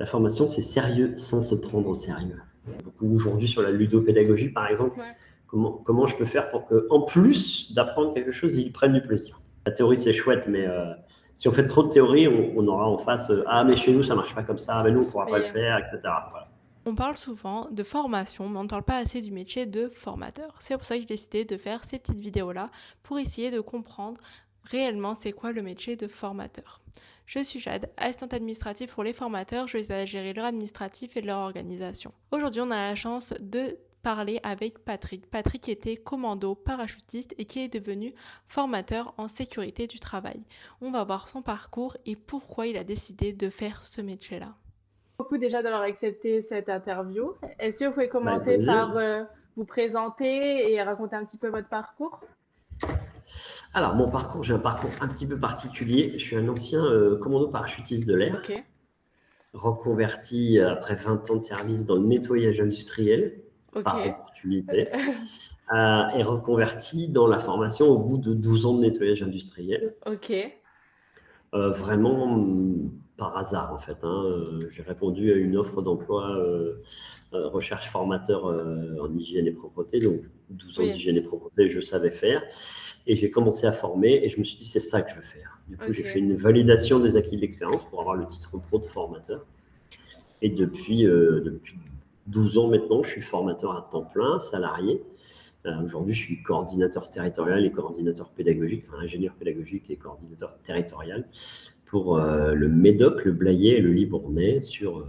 La formation, c'est sérieux sans se prendre au sérieux. Beaucoup aujourd'hui sur la ludopédagogie, par exemple, Ouais. comment je peux faire pour que, en plus d'apprendre quelque chose, ils prennent du plaisir. La théorie, c'est chouette, mais si on fait trop de théorie, on aura en face ah, mais chez nous, ça marche pas comme ça, mais nous, on pourra pas le Oui. faire, etc. Voilà. On parle souvent de formation, mais on ne parle pas assez du métier de formateur. C'est pour ça que j'ai décidé de faire ces petites vidéos-là pour essayer de comprendre réellement c'est quoi le métier de formateur. Je suis Jade, assistante administrative pour les formateurs. Je les aide à gérer leur administratif et leur organisation. Aujourd'hui, on a la chance de parler avec Patrick. Patrick était commando parachutiste et qui est devenu formateur en sécurité du travail. On va voir son parcours et pourquoi il a décidé de faire ce métier-là. Beaucoup déjà d'avoir accepté cette interview. Est-ce que vous pouvez Bah, avec commencer plaisir. par vous présenter et raconter un petit peu votre parcours? Alors, mon parcours, j'ai un parcours un petit peu particulier. Je suis un ancien commando parachutiste de l'air, Ok, reconverti après 20 ans de service dans le nettoyage industriel, ok, par opportunité, et reconverti dans la formation au bout de 12 ans de nettoyage industriel. ok, Vraiment par hasard, en fait. J'ai répondu à une offre d'emploi recherche formateur en hygiène et propreté, donc 12 ans oui, d'hygiène et propreté, je savais faire. Et j'ai commencé à former et je me suis dit, c'est ça que je veux faire. Du coup, j'ai fait ok, une validation des acquis de l'expérience pour avoir le titre pro de formateur. Et depuis 12 ans maintenant, je suis formateur à temps plein, salarié. Aujourd'hui, je suis coordinateur territorial et coordinateur pédagogique, enfin ingénieur pédagogique et coordinateur territorial pour le Médoc, le Blayais et le Libournais sur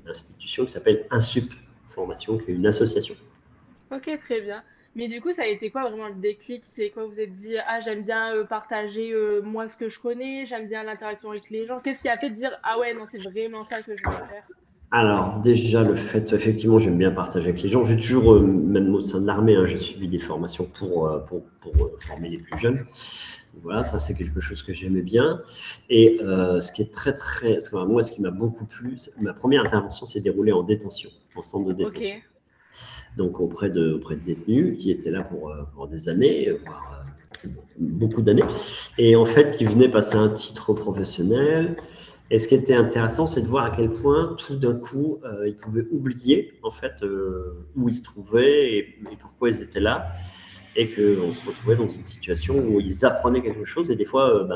une institution qui s'appelle Insup Formation, qui est une association. ok, très bien. Mais du coup, ça a été quoi vraiment le déclic? C'est quoi vous vous êtes dit, ah, j'aime bien partager moi ce que je connais, j'aime bien l'interaction avec les gens. Qu'est-ce qui a fait de dire, ah ouais, non, c'est vraiment ça que je veux faire? Alors déjà, le fait, effectivement, j'aime bien partager avec les gens. J'ai toujours, même au sein de l'armée, j'ai suivi des formations pour former les plus jeunes. Voilà, ça c'est quelque chose que j'aimais bien. Et ce qui est moi, ce qui m'a beaucoup plu, ma première intervention s'est déroulée en détention, en centre de Ok, détention. Donc auprès de détenus qui étaient là pour des années, voire beaucoup d'années, et en fait qui venaient passer un titre professionnel. Et ce qui était intéressant, c'est de voir à quel point tout d'un coup, ils pouvaient oublier en fait où ils se trouvaient et pourquoi ils étaient là, et qu'on se retrouvait dans une situation où ils apprenaient quelque chose. Et des fois,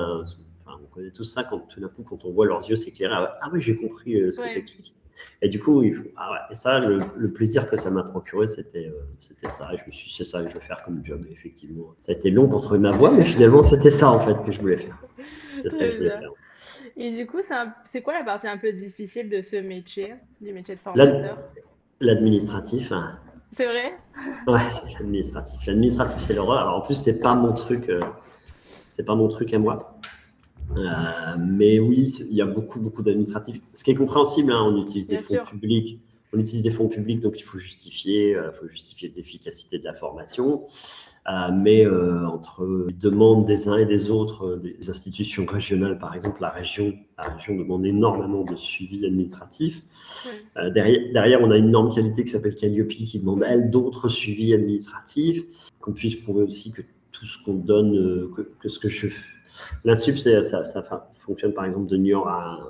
on connaît tous ça quand tout d'un coup, quand on voit leurs yeux s'éclairer, ah oui, j'ai compris ce que tu ouais, expliques. Et du coup, ah ouais. Et ça, le plaisir que ça m'a procuré, c'était ça. Et je me suis dit, c'est ça que je veux faire comme job, effectivement. Ça a été long pour trouver ma voie, mais finalement, c'était ça, en fait, que je voulais faire. C'était ça que je très voulais bien. faire. Et du coup, c'est quoi la partie un peu difficile de ce métier, du métier de L'ad- formateur? L'administratif, C'est vrai? ouais, c'est l'administratif. L'administratif, c'est l'horreur. Alors, en plus, c'est pas mon truc à moi. Mais oui, il y a beaucoup, beaucoup d'administratifs. Ce qui est compréhensible, on utilise des Bien fonds sûr. publics. On utilise des fonds publics, donc il faut justifier l'efficacité de la formation. Mais entre les demandes des uns et des autres, des institutions régionales, par exemple, la région demande énormément de suivi administratif. Ouais. Derrière, on a une norme qualité qui s'appelle Calliope qui demande, Oui, elle, d'autres suivis administratifs. Qu'on puisse prouver aussi que tout ce qu'on donne, que ce que je fais. L'Insup, ça fonctionne par exemple de Niort à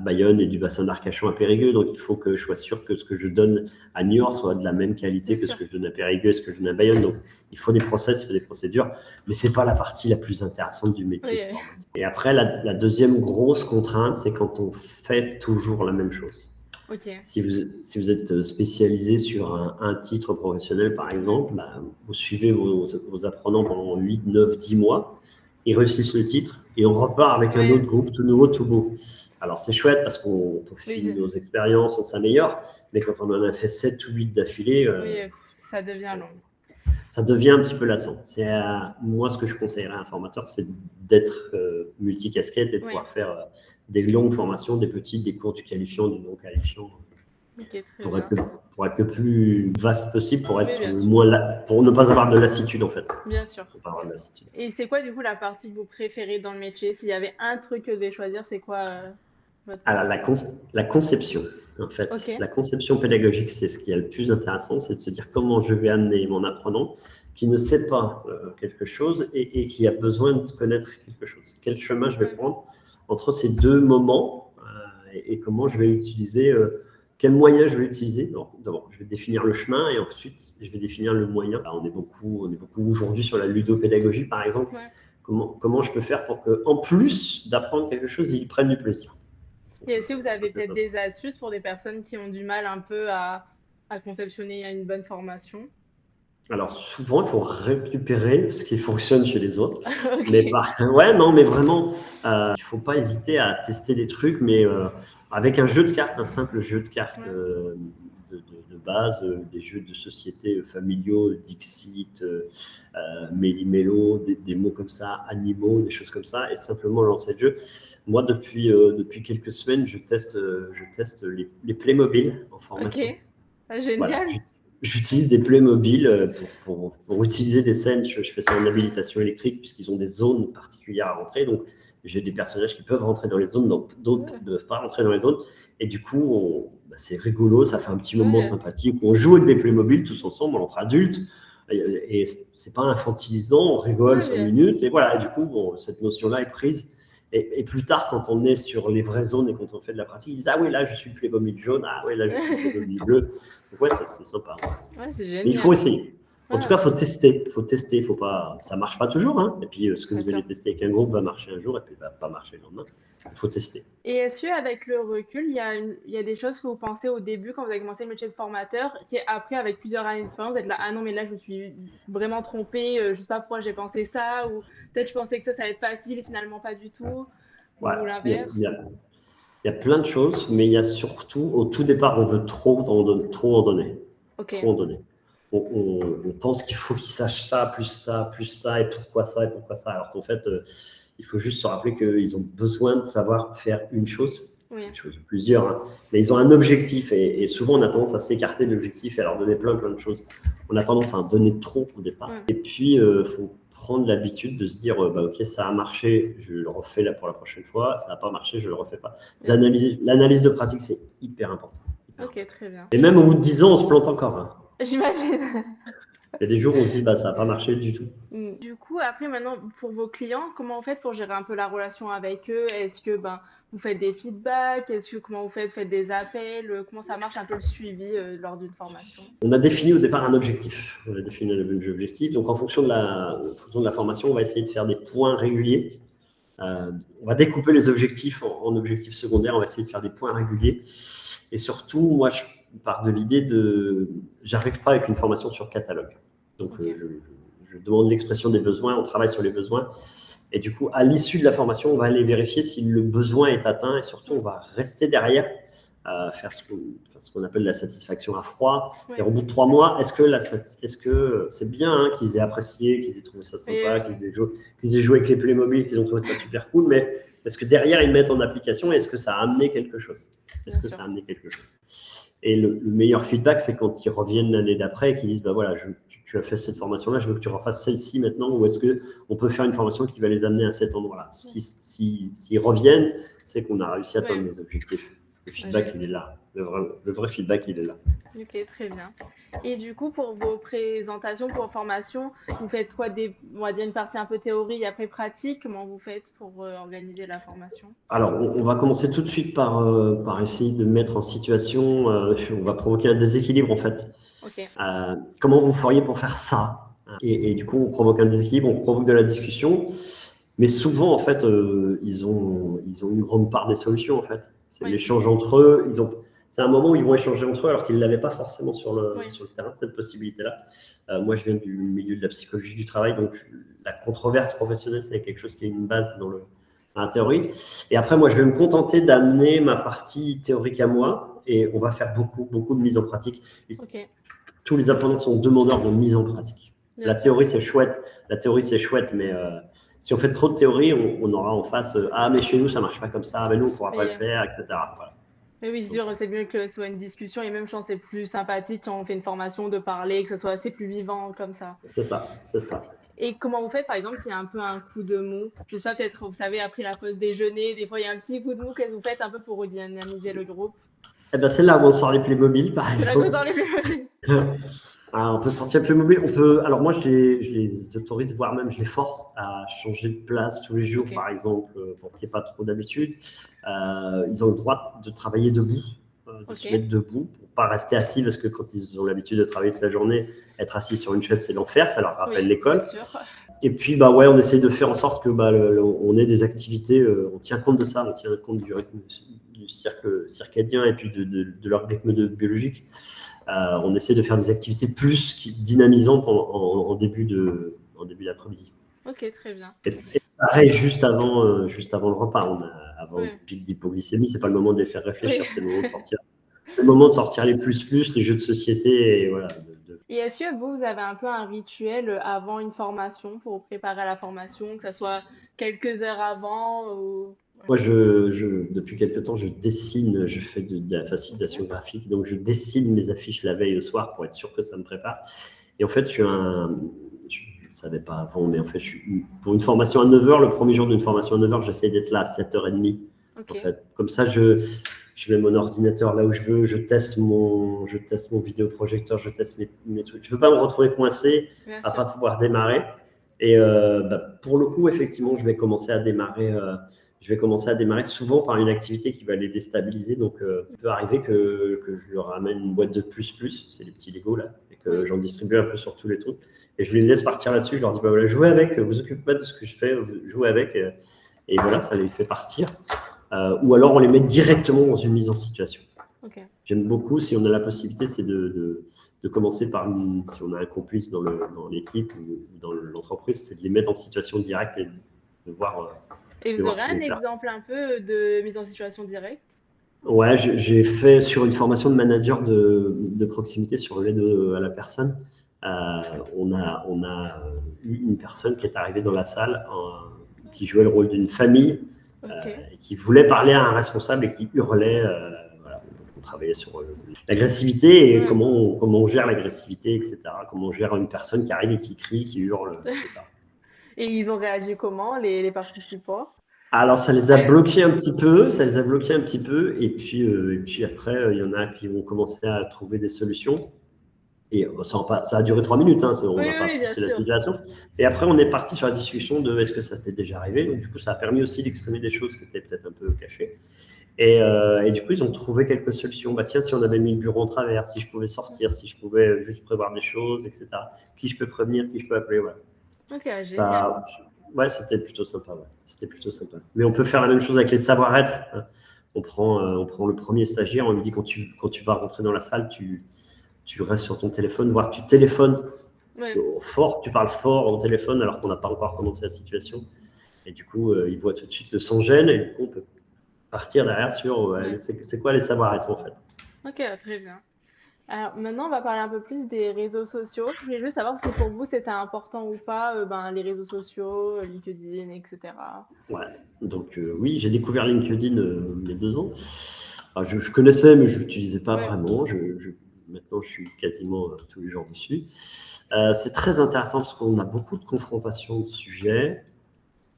Bayonne et du bassin d'Arcachon à Périgueux. Donc il faut que je sois sûr que ce que je donne à Niort soit de la même qualité bien que ce sûr. que je donne à Périgueux et ce que je donne à Bayonne. Donc il faut des process, il faut des procédures, mais c'est pas la partie la plus intéressante du métier de Oui, formateur. Et après, la deuxième grosse contrainte, c'est quand on fait toujours la même chose. ok. Si vous êtes spécialisé sur un titre professionnel, par Ouais. exemple, vous suivez vos apprenants pendant 8, 9, 10 mois, ils réussissent le titre et on repart avec un autre Ouais. groupe tout nouveau, tout beau. Alors c'est chouette parce qu'on Oui, peaufine nos expériences, on s'améliore, mais quand on en a fait 7 ou 8 d'affilée, oui, ça devient long. ça devient un petit peu lassant. Moi, ce que je conseillerais à un formateur, c'est d'être multicasquette et de Oui, pouvoir faire des longues formations, des petites, des courtes, du qualifiant, du non qualifiant, ok, très pour être, bien. pour être le plus vaste possible, Oui, bien sûr. pour ne pas avoir de lassitude en fait. Bien sûr. Pour pas avoir de lassitude. Et c'est quoi du coup la partie que vous préférez dans le métier? S'il y avait un truc que vous devez choisir, c'est quoi votre Alors, point? la conception, en Ok, fait, la conception pédagogique, c'est ce qui est le plus intéressant, c'est de se dire comment je vais amener mon apprenant qui ne sait pas quelque chose et qui a besoin de connaître quelque chose. Quel chemin je vais ouais, prendre entre ces deux moments et comment je vais utiliser, quel moyen je vais utiliser. D'abord, je vais définir le chemin et ensuite, je vais définir le moyen. Là, on est beaucoup aujourd'hui sur la ludopédagogie, par exemple. Ouais. Comment je peux faire pour que, en plus d'apprendre quelque chose, ils prennent du plaisir. Et est-ce que vous avez Ça, c'est peut-être ça. des astuces pour des personnes qui ont du mal un peu à conceptionner une bonne formation? Alors souvent, il faut récupérer ce qui fonctionne chez les autres. Mais Ok. ouais, non, mais vraiment, il faut pas hésiter à tester des trucs, mais avec un jeu de cartes, un simple jeu de cartes Ouais. de base, des jeux de société familiaux, Dixit, Méli-Mélo, des mots comme ça, animaux, des choses comme ça, et simplement lancer le jeu. Moi, depuis quelques semaines, je teste les Playmobil en Ok. formation. Ah, Voilà, génial. j'utilise des Playmobil pour utiliser des scènes. Je fais ça en habilitation électrique puisqu'ils ont des zones particulières à rentrer. Donc, j'ai des personnages qui peuvent rentrer dans les zones, d'autres Ouais. ne peuvent pas rentrer dans les zones. Et du coup, c'est rigolo, ça fait un petit moment Ouais, sympathique. On joue avec des Playmobil tous ensemble entre adultes. Et c'est pas infantilisant, on rigole ouais, 5 minutes. Et voilà, et du coup, cette notion-là est prise. Et plus tard, quand on est sur les vraies zones et quand on fait de la pratique, ils disent ah oui, là je suis le Playmobil jaune, ah oui, là je suis le Playmobil bleu. Donc ouais, c'est sympa. ouais, c'est Mais il faut génial. essayer. En tout Ouais, cas, faut tester. Faut tester. Faut pas. Ça marche pas toujours. Hein. Et puis, ce que bien vous sûr. allez tester avec un groupe va marcher un jour et puis va pas marcher le lendemain. Il faut tester. Et est-ce qu'avec le recul, il y a des choses que vous pensez au début quand vous avez commencé le métier de formateur, qui après, avec plusieurs années d'expérience, vous êtes là, ah non, mais là, je me suis vraiment trompée, je sais pas pourquoi j'ai pensé ça, ou peut-être je pensais que ça allait être facile et finalement pas du tout, ou Voilà. l'inverse. Il y a plein de choses, mais il y a surtout, au tout départ, on veut trop en donner. Ok, Trop en donner. On pense qu'il faut qu'ils sachent ça, plus ça, et pourquoi ça. Alors qu'en fait, il faut juste se rappeler qu'ils ont besoin de savoir faire oui, une chose, plusieurs, hein. Mais ils ont un objectif et souvent on a tendance à s'écarter de l'objectif et à leur donner plein de choses. On a tendance à en donner trop au départ. ouais, Et puis, il faut prendre l'habitude de se dire, bah, ok, ça a marché, je le refais là pour la prochaine fois, ça n'a pas marché, je le refais pas. bien sûr. L'analyse de pratique, c'est hyper important. Hyper Ok, important. très bien. Et même au bout de 10 ans, on se plante encore, hein. J'imagine. Il y a des jours où on se dit, bah, ça n'a pas marché du tout. Du coup, après, maintenant, pour vos clients, comment vous faites pour gérer un peu la relation avec eux? Est-ce que ben, vous faites des feedbacks? Comment vous faites? Vous faites des appels? Comment ça marche un peu le suivi lors d'une formation? On a défini au départ un objectif. On a défini un objectif. Donc, en fonction de la formation, on va essayer de faire des points réguliers. On va découper les objectifs en objectifs secondaires. On va essayer de faire des points réguliers. Et surtout, moi, je pars de l'idée de. J'arrive pas avec une formation sur catalogue. Donc, Ok, je demande l'expression des besoins. On travaille sur les besoins. Et du coup, à l'issue de la formation, on va aller vérifier si le besoin est atteint et surtout, on ouais, va rester derrière faire ce qu'on appelle la satisfaction à froid. Et ouais. au bout de 3 mois, est-ce que c'est bien hein, qu'ils aient apprécié, qu'ils aient trouvé ça Et sympa, qu'ils aient joué avec les Playmobil, qu'ils ont trouvé ça super cool, mais est-ce que derrière ils mettent en application et est-ce que ça a amené quelque chose? Est-ce bien que sûr. ça a amené quelque chose? Et le meilleur feedback, c'est quand ils reviennent l'année d'après et qu'ils disent bah voilà, tu as fait cette formation-là, je veux que tu refasses celle-ci maintenant, ou est-ce qu'on peut faire une formation qui va les amener à cet endroit-là? S'ils reviennent, c'est qu'on a réussi à atteindre Ouais, nos objectifs. Le ouais, feedback, il est là. Le vrai feedback, il est là. ok, très bien. Et du coup, pour vos présentations, pour vos formations, vous faites quoi on va dire une partie un peu théorie et après pratique? Comment vous faites pour organiser la formation? Alors, on va commencer tout de suite par essayer de mettre en situation, on va provoquer un déséquilibre en fait. Ok, Comment vous feriez pour faire ça? Et du coup, on provoque un déséquilibre, on provoque de la discussion. Mais souvent, en fait, ils ont une grande part des solutions, en fait. C'est ouais, l'échange entre eux. C'est un moment où ils vont échanger entre eux alors qu'ils ne l'avaient pas forcément ouais, sur le terrain, cette possibilité-là. Moi, je viens du milieu de la psychologie du travail, donc la controverse professionnelle, c'est quelque chose qui a une base dans la théorie. Et après, moi, je vais me contenter d'amener ma partie théorique à moi et on va faire beaucoup de mise en pratique. Et ok, tous les apprenants sont demandeurs de mise en pratique. bien La sûr. théorie, c'est chouette. La théorie, c'est chouette, mais si on fait trop de théorie, on aura en face ah, mais chez nous, ça marche pas comme ça, mais nous, on ne pourra pas Mais, le faire, etc. Voilà. mais oui, c'est Donc, sûr, c'est mieux que ce soit une discussion et même, je pense, c'est plus sympathique quand on fait une formation de parler, que ce soit assez plus vivant comme ça. c'est ça, c'est ça. Et comment vous faites, par exemple, s'il y a un peu un coup de mou? Je sais pas, peut-être, vous savez, après la pause déjeuner, des fois, il y a un petit coup de mou. Qu'est-ce que vous faites un peu pour redynamiser le groupe? Eh ben, c'est là où on sort les Playmobil, par C'est là qu'on exemple. sort les plus. Ah, on peut sortir Playmobil. Alors moi, je les autorise, voire même je les force à changer de place tous les jours, Ok, par exemple, pour qu'il n'y ait pas trop d'habitude. Ils ont le droit de travailler debout, de ok. se mettre debout, pour pas rester assis, parce que quand ils ont l'habitude de travailler toute la journée, être assis sur une chaise, c'est l'enfer, ça leur rappelle Oui, c'est l'école. sûr. Et puis, bah ouais, on essaie de faire en sorte que on ait des activités, on tient compte de ça, on tient compte du rythme du circadien et puis de leur rythme biologique. On essaie de faire des activités plus dynamisantes en début d'après-midi. Ok, très bien. Et pareil, juste avant le repas, avant le Oui, pic d'hypoglycémie, c'est pas le moment de les faire oui. réfléchir, c'est le moment de sortir. C'est le moment de sortir les plus, les jeux de société et voilà. Et est-ce que vous, vous avez un peu un rituel avant une formation pour vous préparer à la formation, que ça soit quelques heures avant ou... Moi, depuis quelque temps, je dessine, je fais de la facilitation Ok. graphique, donc je dessine mes affiches la veille au soir pour être sûr que ça me prépare. Et en fait, je ne savais pas avant, mais en fait, pour une formation à 9 heures, le premier jour d'une formation à 9 heures, j'essaie d'être là à 7h30. Ok. En fait, comme ça, je mets mon ordinateur là où je veux, je teste mon vidéoprojecteur, je teste mes trucs. Je ne veux pas me retrouver coincé Bien à ne pas sûr. pouvoir démarrer. Et pour le coup, effectivement, je vais commencer à démarrer souvent par une activité qui va les déstabiliser. Donc, il peut arriver que je leur ramène une boîte de plus, c'est les petits Lego là, et que Oui. j'en distribue un peu sur tous les trucs. Et je les laisse partir là-dessus. Je leur dis, bah voilà, jouez avec, vous occupez pas de ce que je fais, jouez avec. Et voilà, ça les fait partir. Ou alors on les met directement dans une mise en situation. Ok. J'aime beaucoup, si on a la possibilité, c'est de commencer par, si on a un complice dans l'équipe ou dans l'entreprise, c'est de les mettre en situation directe et de voir, Et de vous voir aurez ce qu'ils un vont faire. exemple un peu de mise en situation directe? Ouais, j'ai fait sur une formation de manager de proximité sur l'aide à la personne. On a eu une personne qui est arrivée dans la salle qui jouait le rôle d'une famille Ok. et qui voulait parler à un responsable et qui hurlait. Voilà. Donc, on travaillait sur l'agressivité et Ouais. comment on gère l'agressivité, etc. Comment on gère une personne qui arrive et qui crie, qui hurle, etc. Et ils ont réagi comment, les participants? Alors, ça les a bloqués un petit peu, et puis après, il y en a qui vont commencer à trouver des solutions. Et ça a duré 3 minutes, hein, on Oui, n'a oui, pas oui, bien poussé la sûr. situation. Et après, on est parti sur la discussion de est-ce que ça t'est déjà arrivé. Donc, du coup, ça a permis aussi d'exprimer des choses qui étaient peut-être un peu cachées. Et du coup, ils ont trouvé quelques solutions. Bah tiens, si on avait mis le bureau en travers, si je pouvais sortir, si je pouvais juste prévoir des choses, etc. Qui je peux prévenir, qui je peux appeler, voilà. Ok, génial. Ça, ouais, c'était plutôt sympa. Ouais. C'était plutôt sympa. Mais on peut faire la même chose avec les savoir-être, hein. On prend le premier stagiaire, on lui dit quand tu vas rentrer dans la salle, tu restes sur ton téléphone, voire tu téléphones Ouais. fort, tu parles fort au téléphone alors qu'on n'a pas encore commencé la situation. Et du coup, il voit tout de suite le sans-gêne et du coup, on peut partir derrière sur Ouais. c'est quoi les savoir-être en fait. Ok, très bien. Alors maintenant, on va parler un peu plus des réseaux sociaux. Je voulais juste savoir si pour vous c'était important ou pas, ben, les réseaux sociaux, LinkedIn, etc. Ouais. Donc oui, j'ai découvert LinkedIn il y a 2 ans. Alors, je connaissais, mais je l'utilisais pas Ouais. vraiment. Maintenant, je suis quasiment tous les jours dessus. C'est très intéressant parce qu'on a beaucoup de confrontations de sujets.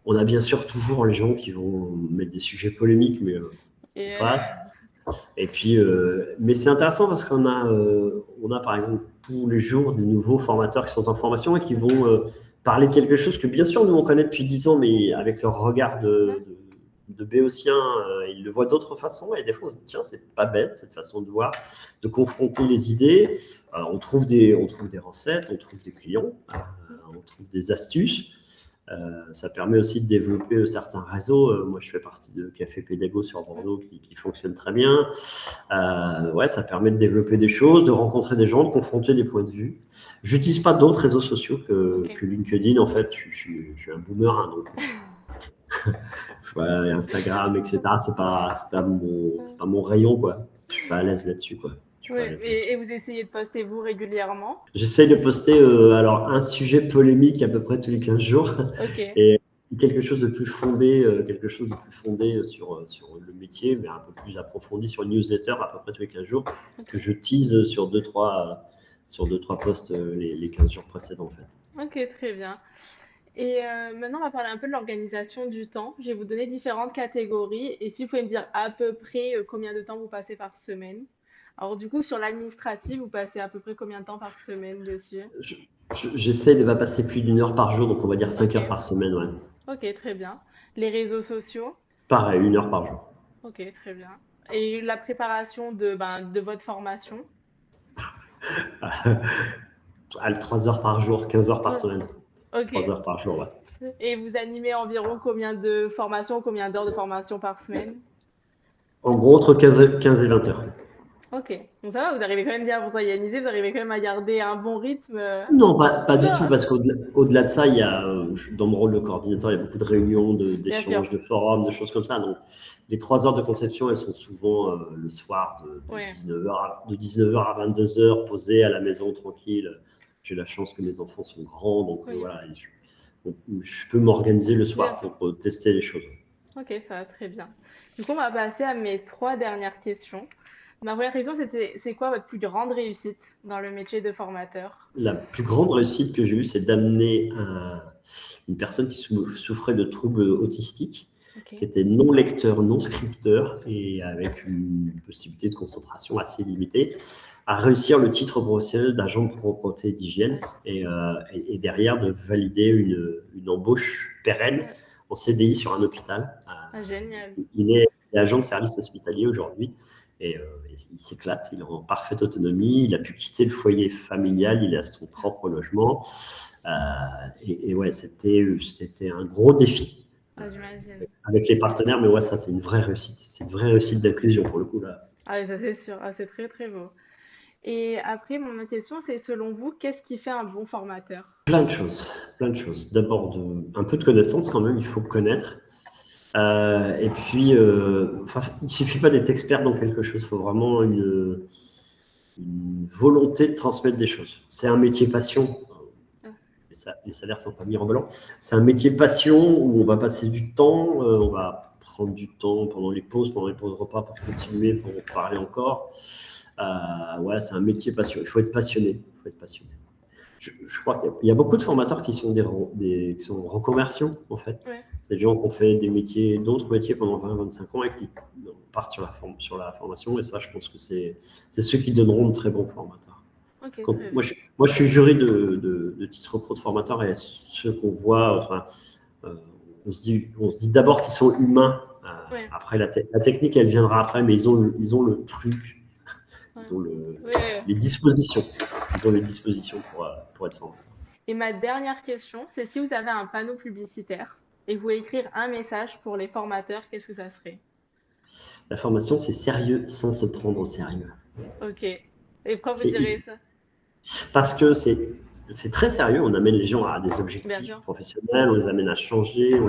On a bien sûr toujours les gens qui vont mettre des sujets polémiques, mais on Et passe. Et puis, mais c'est intéressant parce qu'on a par exemple tous les jours des nouveaux formateurs qui sont en formation et qui vont parler de quelque chose que bien sûr nous on connaît depuis 10 ans, mais avec leur regard ouais. de béotien, ils le voient d'autre façon. Et des fois on se dit tiens, c'est pas bête cette façon de voir, de confronter les idées. On trouve des recettes, on trouve des clients, on trouve des astuces. Ça permet aussi de développer certains réseaux. Moi, je fais partie de Café Pédago sur Bordeaux qui fonctionne très bien. Ouais, ça permet de développer des choses, de rencontrer des gens, de confronter des points de vue. J'utilise pas d'autres réseaux sociaux que, Ok. que LinkedIn. En fait, je suis un boomer, hein, donc Instagram, etc. C'est pas mon rayon, quoi. Je suis pas à l'aise là-dessus, quoi. Je suis pas à Ouais. l'aise Et, là-dessus. et vous essayez de poster vous régulièrement? J'essaye de poster alors un sujet polémique à peu près tous les 15 jours Ok. et quelque chose de plus fondé sur le métier, mais un peu plus approfondi sur une newsletter à peu près tous les 15 jours Ok. que je tease sur deux, trois sur 2-3 postes les 15 jours précédents en fait. Ok, très bien. Et maintenant, on va parler un peu de l'organisation du temps. Je vais vous donner différentes catégories et si vous pouvez me dire à peu près combien de temps vous passez par semaine. Alors du coup, sur l'administratif, vous passez à peu près combien de temps par semaine dessus? Je- J'essaie de ne pas passer plus d'1 heure par jour, donc on va dire 5 Ok, heures par semaine, ouais. ok, très bien. Les réseaux sociaux? Pareil, 1 heure par jour. Ok, très bien. Et la préparation de votre formation? À 3 heures par jour, 15 heures par Ouais. semaine. Ok. 3 heures par jour, ouais. Et vous animez environ combien de formations, combien d'heures de formation par semaine? En gros, entre 15 et 20 heures. Ok. Donc ça va, vous arrivez quand même bien à vous organiser, vous arrivez quand même à garder un bon rythme. Non, pas du tout, Non, parce qu'au-delà de ça, il y a, dans mon rôle de coordinateur, il y a beaucoup de réunions, bien sûr. d'échanges, de forums, de choses comme ça. Donc, les 3 heures de conception, elles sont souvent le soir de Ouais. 19h à 22h, posées à la maison, tranquille. J'ai la chance que mes enfants sont grands, donc Oui, voilà, je peux m'organiser le bien soir sûr. pour tester les choses. Ok, ça va très bien. Du coup, on va passer à mes trois dernières questions. Ma première question, c'est quoi votre plus grande réussite dans le métier de formateur? La plus grande réussite que j'ai eue, c'est d'amener une personne qui souffrait de troubles autistiques, Ok. qui était non lecteur, non scripteur et avec une possibilité de concentration assez limitée, à réussir le titre professionnel d'agent de propreté et d'hygiène Ah, et derrière de valider une embauche pérenne ouais. en CDI sur un hôpital. Ah, génial. Il est agent de service hospitalier aujourd'hui et il s'éclate, il est en parfaite autonomie, il a pu quitter le foyer familial, il a son propre logement. Euh, et ouais, c'était un gros défi Ah, j'imagine. avec les partenaires, mais ouais, ça c'est une vraie réussite. C'est une vraie réussite d'inclusion pour le coup là. Ah, oui, ça c'est sûr. Ah, c'est très très beau. Et après, mon autre question, c'est selon vous, qu'est-ce qui fait un bon formateur? Plein de choses, plein de choses. D'abord, un peu de connaissances quand même, il faut Bien sûr. connaître. Et puis, enfin, il ne suffit pas d'être expert dans quelque chose, il faut vraiment une volonté de transmettre des choses. C'est un métier passion. Ah, Les salaires sont pas mirobolants. C'est un métier passion où on va passer du temps, on va prendre du temps pendant les pauses repas pour continuer, pour parler encore. Ouais, c'est un métier passion. Il faut être passionné. Il faut être passionné. Je crois qu'il y a beaucoup de formateurs qui sont qui sont en reconversion, en fait. ouais. C'est des gens qui ont fait d'autres métiers pendant 20-25 ans et qui partent sur la formation. Et ça, je pense que c'est ceux qui donneront de très bons formateurs. Ok, Quand, très bien. moi, je suis jury de titres pro de formateurs et ceux qu'on voit, enfin, euh, on se dit d'abord qu'ils sont humains. Ouais. Après, la technique, elle viendra après, mais ils ont le truc, Ouais. ils ont Ouais. les dispositions. Ils ont les dispositions pour être formateurs. Et ma dernière question, c'est si vous avez un panneau publicitaire et vous voulez écrire un message pour les formateurs, qu'est-ce que ça serait? La formation, c'est sérieux sans se prendre au sérieux. Ok. Et pourquoi vous C'est direz ça? parce que c'est très sérieux. On amène les gens à des Bien objectifs sûr. professionnels, on les amène à changer,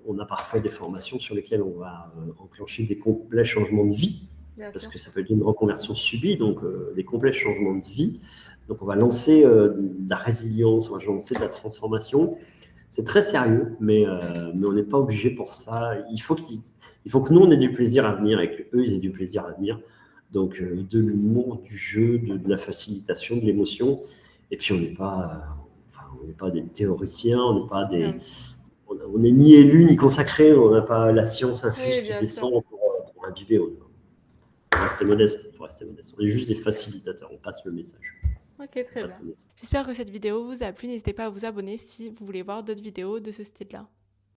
on a parfois des formations sur lesquelles on va enclencher des complets changements de vie, Bien parce sûr. que ça peut être une reconversion subie, donc des complets changements de vie. Donc on va lancer de la résilience, on va lancer de la transformation. C'est très sérieux, Ok. mais on n'est pas obligé pour ça. Il faut que nous, on ait du plaisir à venir et qu'eux, ils aient du plaisir à venir. Donc, de l'humour, du jeu, de la facilitation, de l'émotion. Et puis, on n'est pas des théoriciens, Non. on n'est ni élus ni consacrés, on n'a pas la science infuse Oui, qui bien sûr. descend pour imbiber. On rester modeste, faut rester modeste. On est juste des facilitateurs, on passe le message. Ok, On très passe bien. le message. J'espère que cette vidéo vous a plu. N'hésitez pas à vous abonner si vous voulez voir d'autres vidéos de ce style-là.